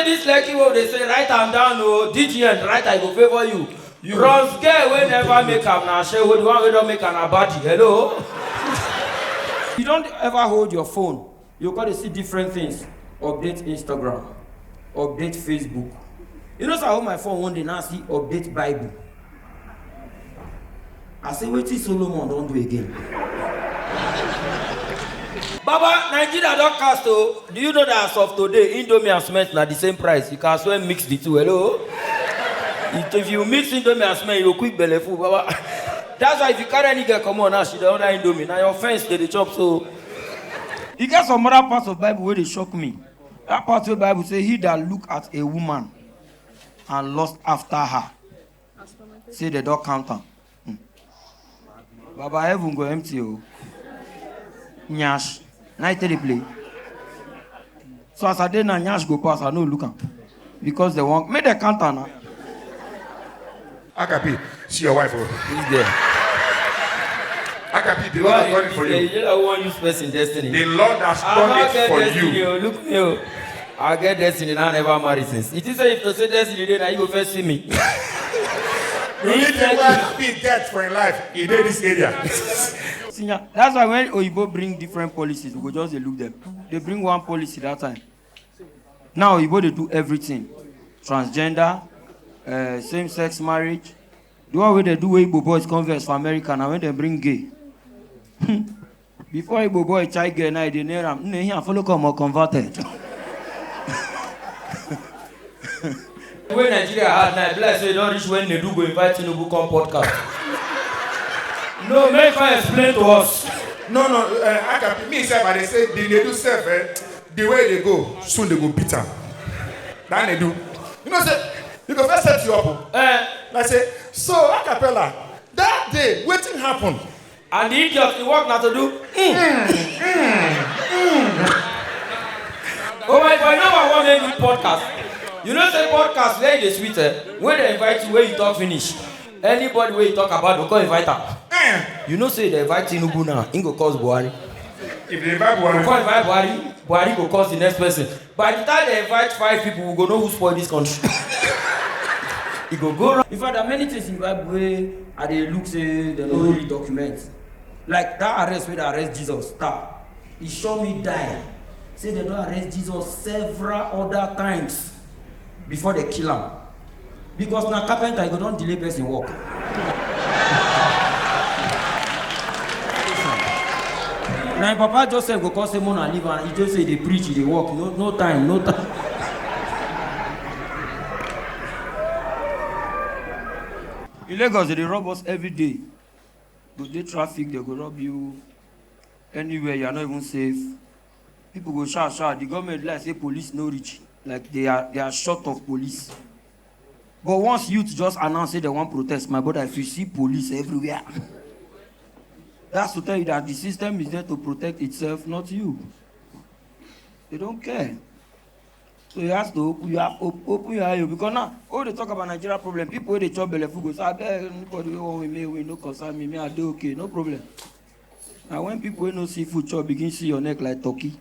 this lucky one they say write am down o DGN write I go favor you. Bronze girl wey never make am na shey the one wey don make am na body. Hello. You don't ever hold your phone. You got to see different things. Update Instagram, update Facebook. You know, so I hold my phone one day now see update Bible. I say, wait till Solomon don't do again. Baba, Nigeria don't cast oh. Do you know that as of today, Indomie and cement are the same price? You can as well mix the two. Hello? If you mix Indomie and cement, you quick belly full, Baba. That's why if you carry any girl come on now, she don't order Indomie. Now your friends they chop so. You get some other parts of Bible where they shock me. That part of the Bible say, he that look at a woman and lust after her. Say the dog counter. Baba heaven go empty oh. Nyash. Now I tell the play. So as I did now Nyash go pass, I know look am. Because they want make the counter now. Akapi, see your wife oh. Who's there? Akapi, the Lord has done it for you. You don't want use person destiny. The Lord has done it for destiny, you. Look me, I get destiny now. Never marry since. It is if to say destiny, then now you go first see me. The only thing where he gets for in life, he did this area. That's why when Oyibo bring different policies, we go just look them. They bring one policy that time. Now Oyibo they do everything, transgender, same-sex marriage. The one way they do Igbo boys converse for America now when they bring gay. Before Igbo boy child gay now they near him. He follow come or converted. When Nigeria had night, bless you don't reach when they do go invite Tinubu come podcast. No, make her explain to us. No, I can me self and they say they do self the way they go, soon they go beat them. That they do. You know say you go first set you up. I say, so Acapella, that day, waiting happened. And the idiot he work now to do. Oh my boy, now I want to make podcast. You know say podcast where they sweet when they invite you where you talk finish. Anybody where you talk about they go invite her. You know say they invite Tinubu now, he go cause Buhari. If they invite Buhari, before invite Buhari go cause the next person. By the time they invite 5 people, we go know who spoil this country. It go wrong. In fact, there are many things in the Bible where they look say they don't really document. Like that arrest where they arrest Jesus, he show me die. Say they don't arrest Jesus several other times before they kill him. Because now carpenter you don't delay person work. Now Papa Joseph go call someone and leave and he just say they preach, they work. No time. In Lagos, they rob us every day. Go dey traffic, they go rob you anywhere, you are not even safe. People go shout. The government like say police no reach. Like they are short of police. But once youth just announce they want protest, my brother, if you see police everywhere, that's to tell you that the system is there to protect itself, not you. They don't care. So you have to open your eye because now all they talk about Nigeria problem, people when they chop belly food go say, I beg anybody with me, we no concern me, I do okay, no problem. Now when people no see food chop begin see your neck like turkey.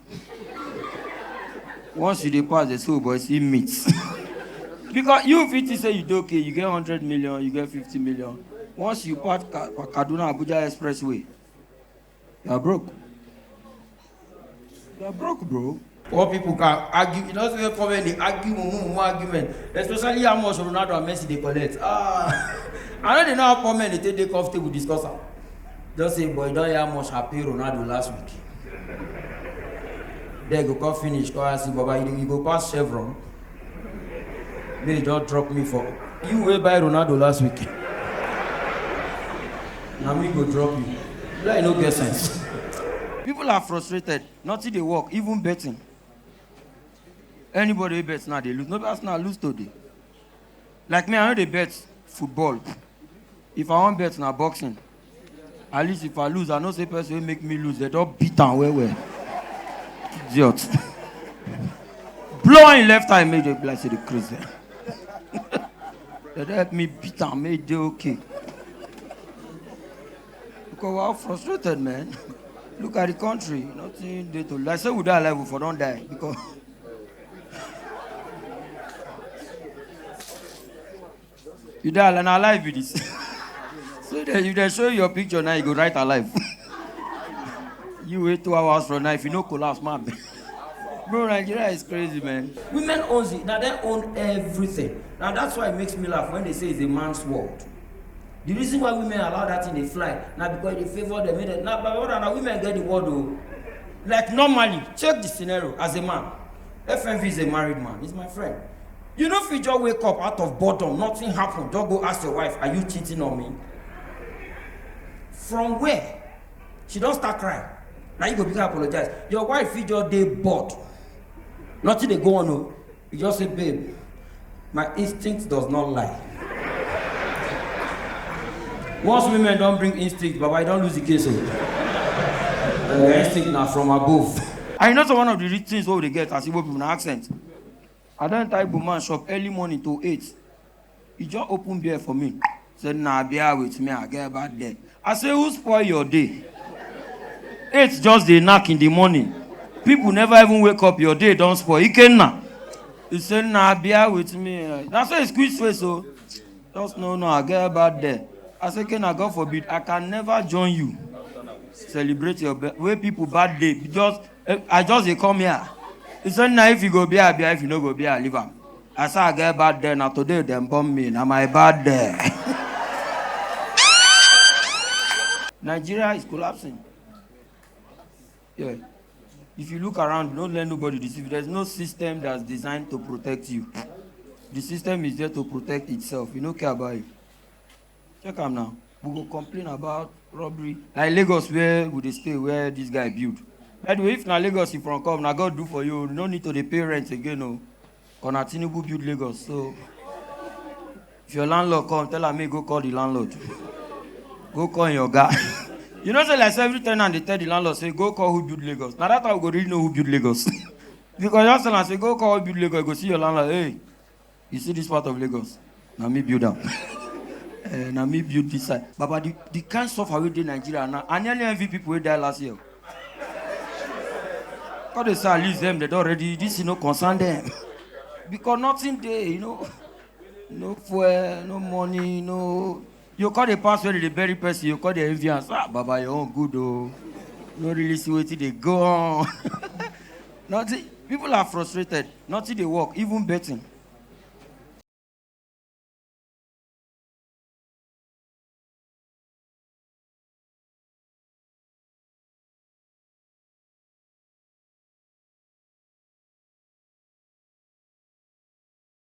Once you pass the soul boy see meat. Because you fit say you do okay, you get 100 million, you get 50 million. Once you pass Kaduna Abuja Expressway, you are broke. You are broke, bro. All people can argue. You know, they come and they argue more argument. Especially how much Ronaldo and Messi they collect. I know they know how poor men they take comfortable discuss. Just say, boy, don't hear how much I pay Ronaldo last week. There go come finish. Go and see, Baba, you go pass Chevron. They don't drop me for you. Will buy Ronaldo last week. Now me go drop you. Like no get sense. People are frustrated. Nothing they work, even betting. Anybody bets now they lose. Nobody now lose today. Like me, I know they bet football. If I want bet now boxing, at least if I lose, I know say person will make me lose. They don't beat and well. Idiot. Blow in left eye made the like say the crazy. They help me beat and made they okay. Because we're all frustrated, man. Look at the country. Nothing they to like say we die alive if we don't die. Because You die and alive with this. So if they show you your picture now, you go right alive. You wait 2 hours from now, if you no collapse, man. Bro, Nigeria is crazy, man. Women own it. Now they own everything. Now that's why it makes me laugh when they say it's a man's world. The reason why women allow that thing they fly, now because they favor them. Now, but women get the word though. Like normally, check the scenario as a man. FMV is a married man. He's my friend. You know if you just wake up out of boredom, nothing happened, just go ask your wife, are you cheating on me? From where? She don't start crying. Now you go begin apologize. Your wife is just day bored. Nothing they go on. No. You just say, babe, my instinct does not lie. Once women don't bring instinct, but I don't lose the case. Instinct now from above. I know one of the rich things what they get as Igbo people in accent. I don't type man shop early morning to 8. He just open beer for me. Said, nah, beer with me, I get back there. I say, who spoil your day? 8 just the knock in the morning. People never even wake up, your day don't spoil. He can now. He said, nah, beer with me. That's why he squeeze face, so just no, I get back there. I said, can I God forbid, I can never join you. Celebrate your way people bad day. I just come here. He said, now if you go beer, if you no go beer, leave him. I said, I get bad day. Now today, them bomb me. Now my bad day. Nigeria is collapsing. Yeah. If you look around, don't let nobody deceive you. There's no system that's designed to protect you. The system is there to protect itself. You don't care about it. Check them now. We go complain about robbery. Like Lagos, where would they stay, where this guy built. By the way, if na Lagos you from come, na God do for you. No need to pay rent again, no. Because Tinubu build Lagos. So, if your landlord come, tell him, go call the landlord. Go call your guy. You know, say like every tenant they tell the landlord, say, go call who build Lagos. Now that's how we go really know who build Lagos. Because just tell him, say, go call who build Lagos. Go see your landlord, hey, you see this part of Lagos? Now me build them. Now me build this side. But the kind of stuff we did in Nigeria now, I nearly envy people who died last year. Because they say, at least them, they don't already, this is no concern them. Because nothing there, you know. No fuel, no money, no. You call the pass where they bury person, you call the envious. Ah, Baba, your own good, oh. No really see what they go on. Nothing. People are frustrated. Nothing they work, even betting.